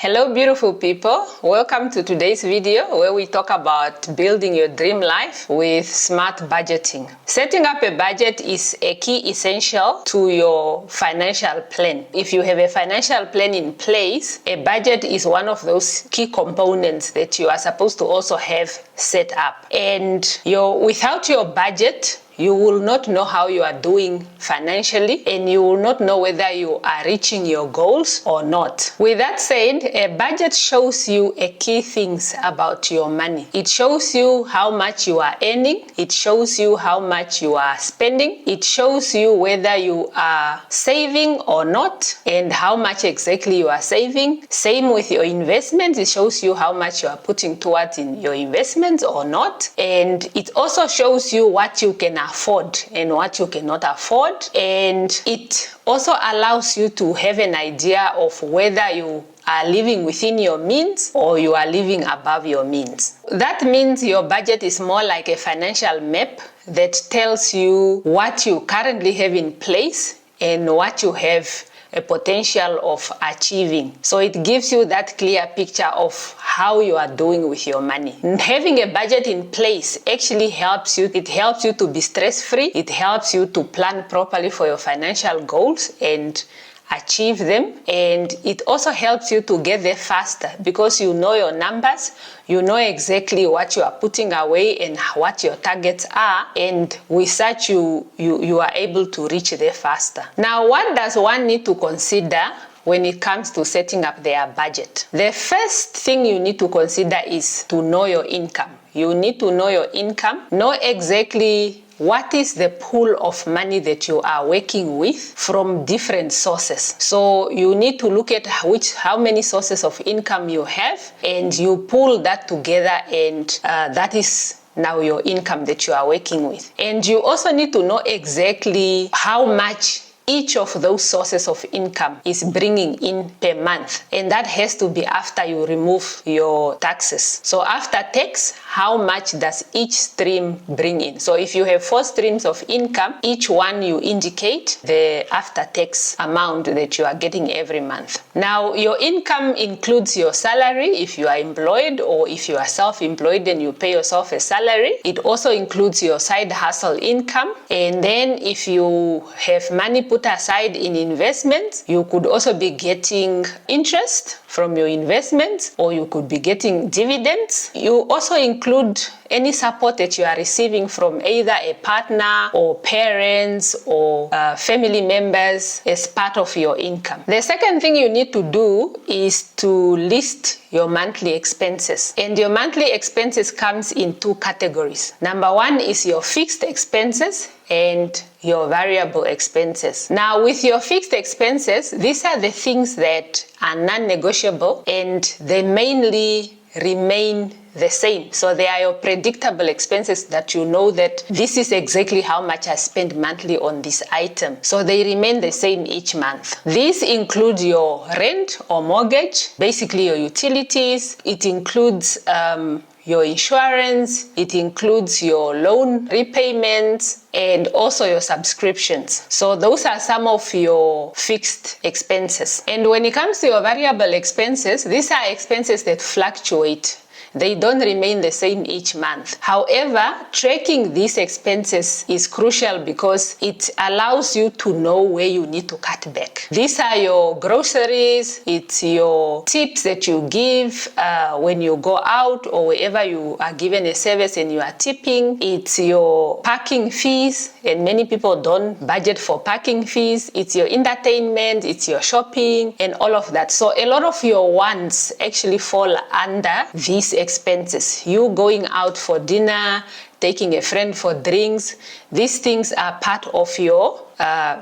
Hello beautiful people, welcome to today's video where we talk about building your dream life with smart budgeting. Setting up a budget is a key essential to your financial plan. If you have a financial plan in place, a budget is one of those key components that you are supposed to also have set up. And without your budget, you will not know how you are doing financially, and you will not know whether you are reaching your goals or not. With that said, a budget shows you a key things about your money. It shows you how much you are earning. It shows you how much you are spending. It shows you whether you are saving or not and how much exactly you are saving. Same with your investments. It shows you how much you are putting towards in your investments or not. And it also shows you what you can afford and what you cannot afford, and it also allows you to have an idea of whether you are living within your means or you are living above your means. That means your budget is more like a financial map that tells you what you currently have in place and what you have a potential of achieving. So it gives you that clear picture of how you are doing with your money. Having a budget in place actually helps you. It helps you to be stress-free. It helps you to plan properly for your financial goals and achieve them, and it also helps you to get there faster because you know your numbers, you know exactly what you are putting away and what your targets are, and with such you are able to reach there faster. Now, what does one need to consider when it comes to setting up their budget? The first thing you need to consider is to know your income. You need to know your income, know exactly what is the pool of money that you are working with from different sources. So you need to look at how many sources of income you have, and you pull that together, and that is now your income that you are working with. And you also need to know exactly how much each of those sources of income is bringing in per month, and that has to be after you remove your taxes. So after tax, how much does each stream bring in? So if you have 4 streams of income, each one you indicate the after tax amount that you are getting every month. Now, your income includes your salary if you are employed, or if you are self-employed and you pay yourself a salary. It also includes your side hustle income, and then if you have money put aside in investments, you could also be getting interest from your investments, or you could be getting dividends. You also include any support that you are receiving from either a partner or parents or family members as part of your income. The second thing you need to do is to list your monthly expenses. And your monthly expenses comes in 2 categories. Number 1 is your fixed expenses and your variable expenses. Now, with your fixed expenses, these are the things that are non-negotiable and they mainly remain the same. So they are your predictable expenses that you know that this is exactly how much I spend monthly on this item. So they remain the same each month. These include your rent or mortgage, basically your utilities. It includes your insurance, it includes your loan repayments, and also your subscriptions. So those are some of your fixed expenses. And when it comes to your variable expenses, these are expenses that fluctuate. They don't remain the same each month. However, tracking these expenses is crucial because it allows you to know where you need to cut back. These are your groceries, it's your tips that you give when you go out or wherever you are given a service and you are tipping. It's your parking fees, and many people don't budget for parking fees. It's your entertainment, it's your shopping, and all of that. So a lot of your wants actually fall under these expenses. You going out for dinner, taking a friend for drinks, these things are part of your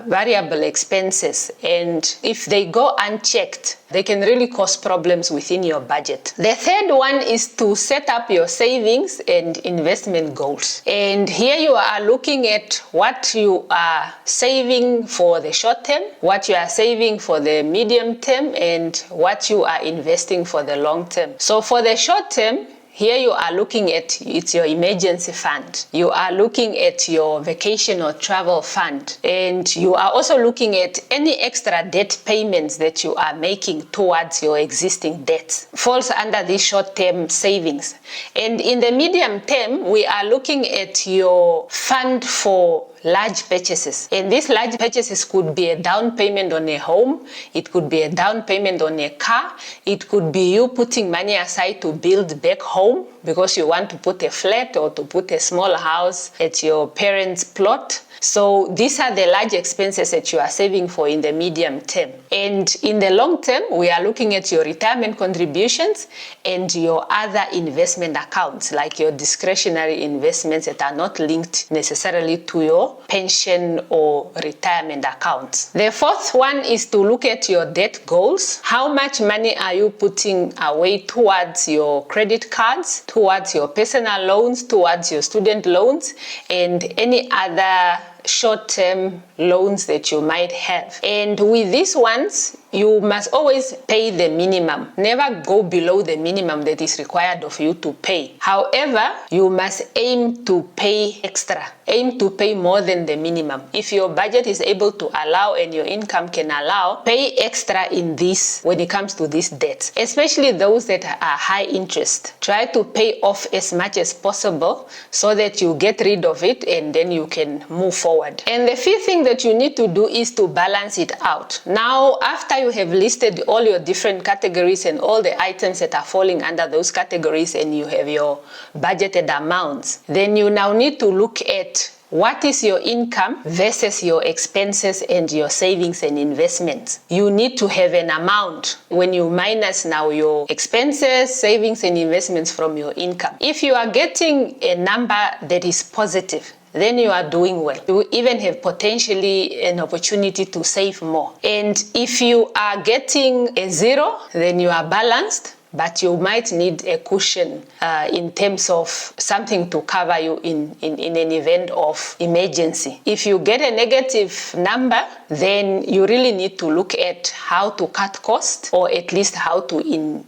variable expenses, and if they go unchecked, they can really cause problems within your budget. The third one is to set up your savings and investment goals. And here you are looking at what you are saving for the short term, what you are saving for the medium term, and what you are investing for the long term. So for the short term, Here you are looking at it's your emergency fund. You are looking at your vacation or travel fund. And you are also looking at any extra debt payments that you are making towards your existing debts. Falls under this short-term savings. And in the medium term, we are looking at your fund for large purchases. And these large purchases could be a down payment on a home, it could be a down payment on a car, it could be you putting money aside to build back home because you want to put a flat or to put a small house at your parents' plot. So these are the large expenses that you are saving for in the medium term. And in the long term, we are looking at your retirement contributions and your other investment accounts, like your discretionary investments that are not linked necessarily to your pension or retirement accounts. The fourth one is to look at your debt goals. How much money are you putting away towards your credit cards, towards your personal loans, towards your student loans, and any other short-term loans that you might have. And with these ones, you must always pay the minimum. Never go below the minimum that is required of you to pay. However, you must aim to pay extra. Aim to pay more than the minimum. If your budget is able to allow and your income can allow, pay extra in this when it comes to these debts, especially those that are high interest. Try to pay off as much as possible so that you get rid of it and then you can move forward. And the fifth thing that you need to do is to balance it out. Now, after you have listed all your different categories and all the items that are falling under those categories and you have your budgeted amounts, then you now need to look at what is your income versus your expenses and your savings and investments. You need to have an amount when you minus now your expenses, savings and investments from your income. If you are getting a number that is positive, then you are doing well. You even have potentially an opportunity to save more. And if you are getting a zero, then you are balanced, but you might need a cushion in terms of something to cover you in an event of emergency. If you get a negative number, then you really need to look at how to cut costs or at least how to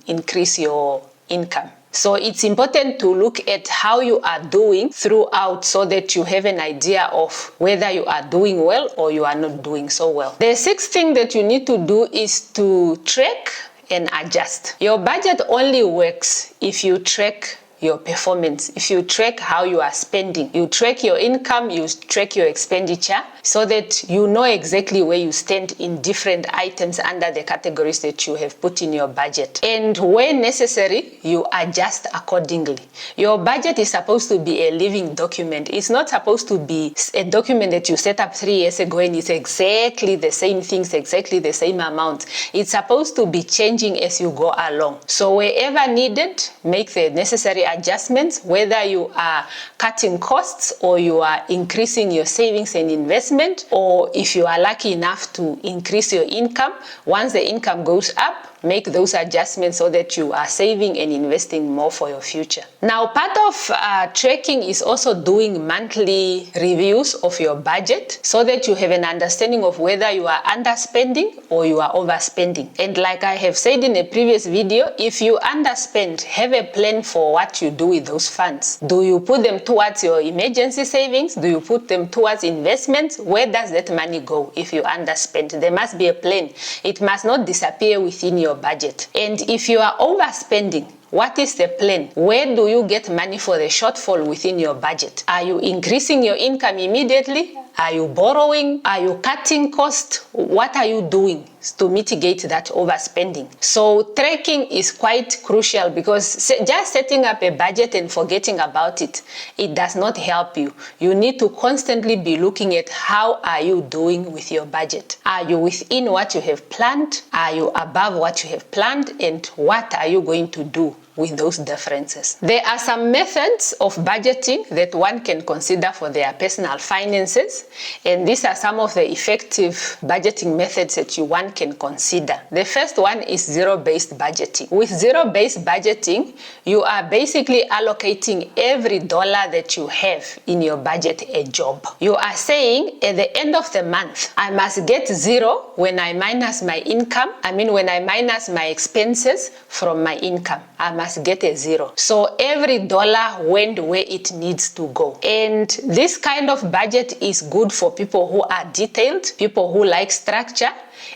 increase your income. So it's important to look at how you are doing throughout so that you have an idea of whether you are doing well or you are not doing so well. The sixth thing that you need to do is to track and adjust. Your budget only works if you track your performance. If you track how you are spending, you track your income, you track your expenditure so that you know exactly where you stand in different items under the categories that you have put in your budget. And where necessary, you adjust accordingly. Your budget is supposed to be a living document. It's not supposed to be a document that you set up 3 years ago and it's exactly the same things, exactly the same amount. It's supposed to be changing as you go along. So wherever needed, make the necessary adjustments, whether you are cutting costs or you are increasing your savings and investment, or if you are lucky enough to increase your income. Once the income goes up, make those adjustments so that you are saving and investing more for your future. Now, part of tracking is also doing monthly reviews of your budget so that you have an understanding of whether you are underspending or you are overspending. And like I have said in a previous video, if you underspend, have a plan for what you do with those funds. Do you put them towards your emergency savings? Do you put them towards investments? Where does that money go if you underspend? There must be a plan. It must not disappear within your budget. And if you are overspending, what is the plan? Where do you get money for the shortfall within your budget? Are you increasing your income immediately? Are you borrowing? Are you cutting costs? What are you doing to mitigate that overspending? So tracking is quite crucial because just setting up a budget and forgetting about it, it does not help you. You need to constantly be looking at how are you doing with your budget. Are you within what you have planned? Are you above what you have planned? And what are you going to do with those differences? There are some methods of budgeting that one can consider for their personal finances, and these are some of the effective budgeting methods that one can consider. The first one is zero-based budgeting. With zero-based budgeting, you are basically allocating every dollar that you have in your budget a job. You are saying at the end of the month, I must get zero when I minus my income. When I minus my expenses from my income. I must must get a zero. So every dollar went where it needs to go. And this kind of budget is good for people who are detailed, people who like structure,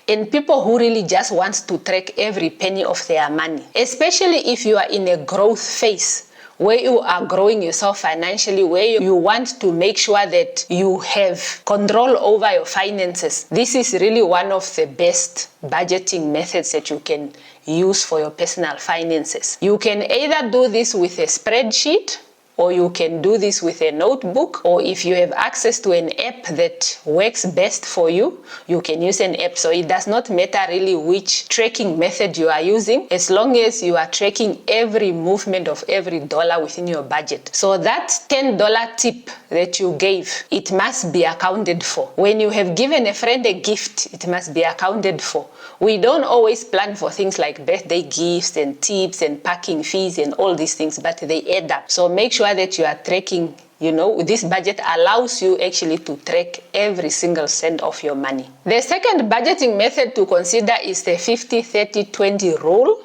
and people who really just want to track every penny of their money. Especially if you are in a growth phase, where you are growing yourself financially, where you want to make sure that you have control over your finances. This is really one of the best budgeting methods that you can use for your personal finances. You can either do this with a spreadsheet, or you can do this with a notebook, or if you have access to an app that works best for you, you can use an app. So it does not matter really which tracking method you are using, as long as you are tracking every movement of every dollar within your budget. So that $10 tip that you gave, it must be accounted for. When you have given a friend a gift, it must be accounted for. We don't always plan for things like birthday gifts and tips and parking fees and all these things, but they add up. So make sure that you are tracking, this budget allows you actually to track every single cent of your money. The second budgeting method to consider is the 50-30-20 rule.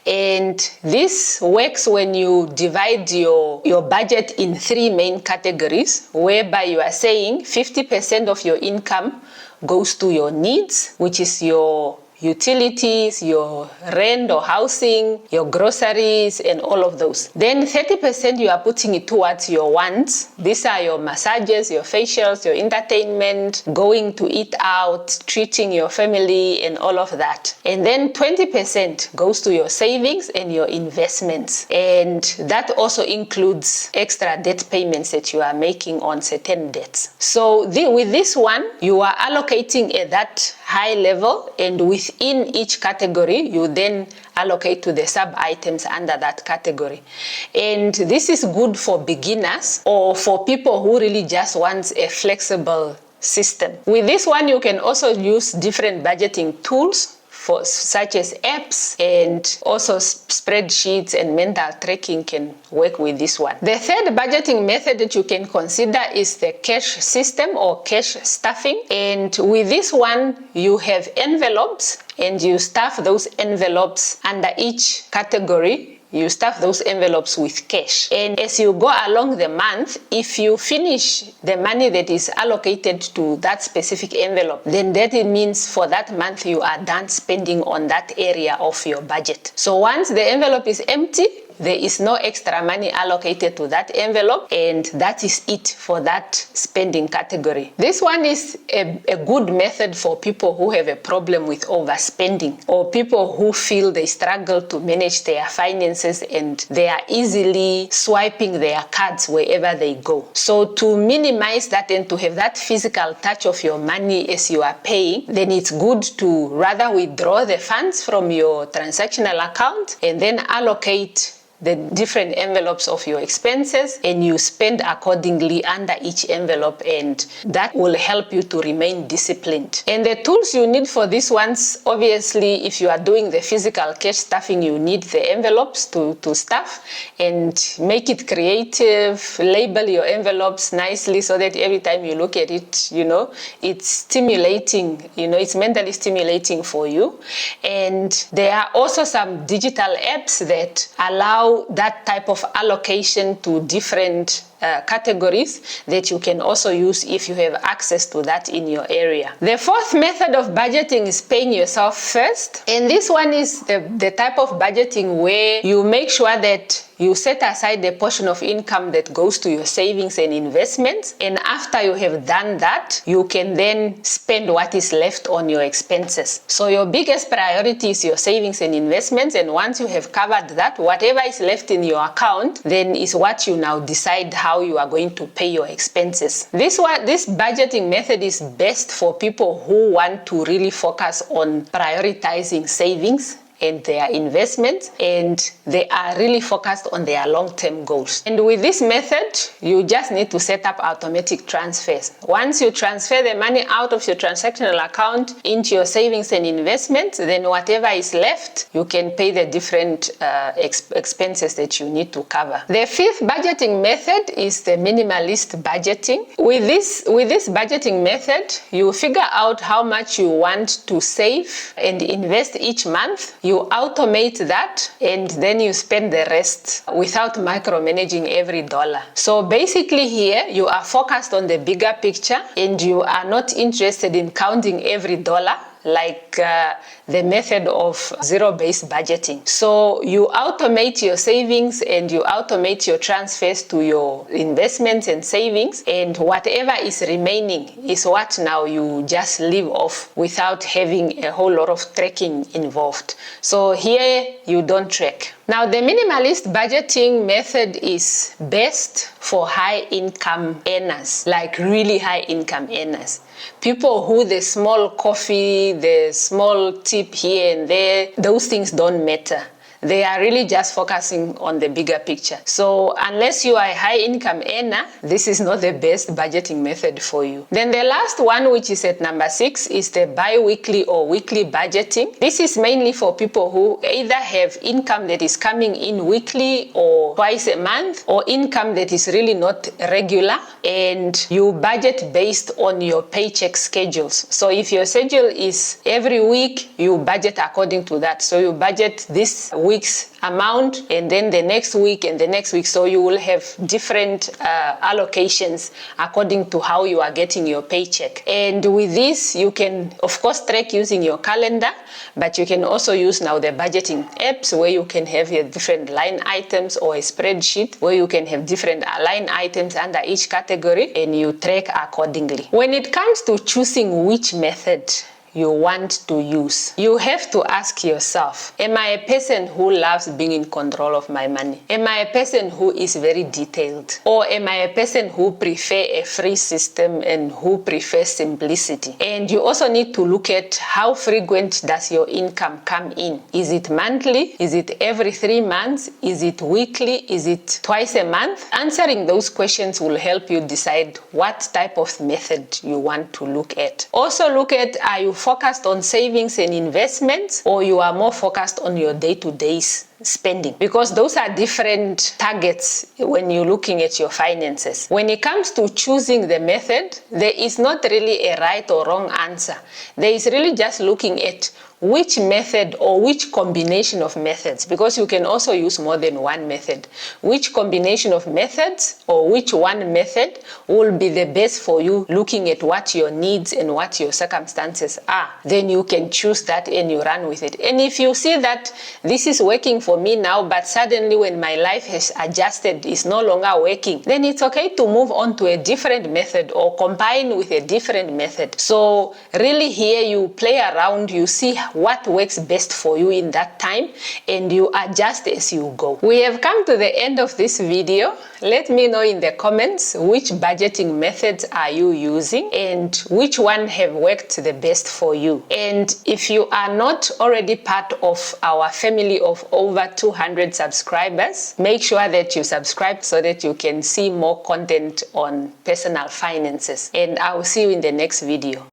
And this works when you divide your budget in three main categories, whereby you are saying 50% of your income goes to your needs, which is your utilities, your rent or housing, your groceries, and all of those. Then 30% you are putting it towards your wants. These are your massages, your facials, your entertainment, going to eat out, treating your family, and all of that. And then 20% goes to your savings and your investments. And that also includes extra debt payments that you are making on certain debts. So with this one, you are allocating at that high level, and within each category, you then allocate to the sub-items under that category. And this is good for beginners or for people who really just want a flexible system. With this one, you can also use different budgeting tools, such as apps, and also spreadsheets and mental tracking can work with this one. The third budgeting method that you can consider is the cash system or cash stuffing. And with this one, you have envelopes and you stuff those envelopes under each category. You stuff those envelopes with cash. And as you go along the month, if you finish the money that is allocated to that specific envelope, then that means for that month you are done spending on that area of your budget. So once the envelope is empty, there is no extra money allocated to that envelope, and that is it for that spending category. This one is a good method for people who have a problem with overspending, or people who feel they struggle to manage their finances and they are easily swiping their cards wherever they go. So to minimize that and to have that physical touch of your money as you are paying, then it's good to rather withdraw the funds from your transactional account and then allocate the different envelopes of your expenses, and you spend accordingly under each envelope, and that will help you to remain disciplined. And the tools you need for these ones, obviously, if you are doing the physical cash stuffing, you need the envelopes to stuff, and make it creative, label your envelopes nicely so that every time you look at it, it's stimulating, it's mentally stimulating for you. And there are also some digital apps that allow that type of allocation to different categories that you can also use if you have access to that in your area. The fourth method of budgeting is paying yourself first. And this one is the type of budgeting where you make sure that you set aside a portion of income that goes to your savings and investments. And after you have done that, you can then spend what is left on your expenses. So your biggest priority is your savings and investments. And once you have covered that, whatever is left in your account, then is what you now decide how you are going to pay your expenses. This budgeting method is best for people who want to really focus on prioritizing savings and their investments, and they are really focused on their long-term goals. And with this method, you just need to set up automatic transfers. Once you transfer the money out of your transactional account into your savings and investments, then whatever is left, you can pay the different expenses that you need to cover. The fifth budgeting method is the minimalist budgeting. With this budgeting method, you figure out how much you want to save and invest each month. you automate that, and then you spend the rest without micromanaging every dollar. So basically here, you are focused on the bigger picture and you are not interested in counting every dollar like the method of zero-based budgeting. So you automate your savings and you automate your transfers to your investments and savings, and whatever is remaining is what now you just live off without having a whole lot of tracking involved. So here you don't track. Now, the minimalist budgeting method is best for high-income earners, like really high-income earners. People who the small coffee, the small tip here and there, those things don't matter. They are really just focusing on the bigger picture. So unless you are a high income earner, this is not the best budgeting method for you. Then the last one, which is at number 6, is the bi-weekly or weekly budgeting. This is mainly for people who either have income that is coming in weekly or twice a month, or income that is really not regular, and you budget based on your paycheck schedules. So if your schedule is every week, you budget according to that. So you budget this week's amount and then the next week and the next week, so you will have different allocations according to how you are getting your paycheck. And with this, you can of course track using your calendar, but you can also use now the budgeting apps where you can have your different line items, or a spreadsheet where you can have different line items under each category and you track accordingly. When it comes to choosing which method you want to use, you have to ask yourself, am I a person who loves being in control of my money? Am I a person who is very detailed? Or am I a person who prefers a free system and who prefers simplicity? And you also need to look at how frequent does your income come in. Is it monthly? Is it every 3 months? Is it weekly? Is it twice a month? Answering those questions will help you decide what type of method you want to look at. Also look at, are you focused on savings and investments, or you are more focused on your day-to-day spending? Because those are different targets when you're looking at your finances. When it comes to choosing the method, there is not really a right or wrong answer. There is really just looking at which method or which combination of methods, because you can also use more than one method. Which combination of methods or which one method will be the best for you, looking at what your needs and what your circumstances are. Then you can choose that and you run with it. And if you see that this is working for me now, but suddenly when my life has adjusted, it's no longer working, then it's okay to move on to a different method or combine with a different method. So really here you play around, you see what works best for you in that time, and you adjust as you go. We have come to the end of this video. Let me know in the comments which budgeting methods are you using and which one have worked the best for you. And if you are not already part of our family of over 200 subscribers, make sure that you subscribe so that you can see more content on personal finances. And I will see you in the next video.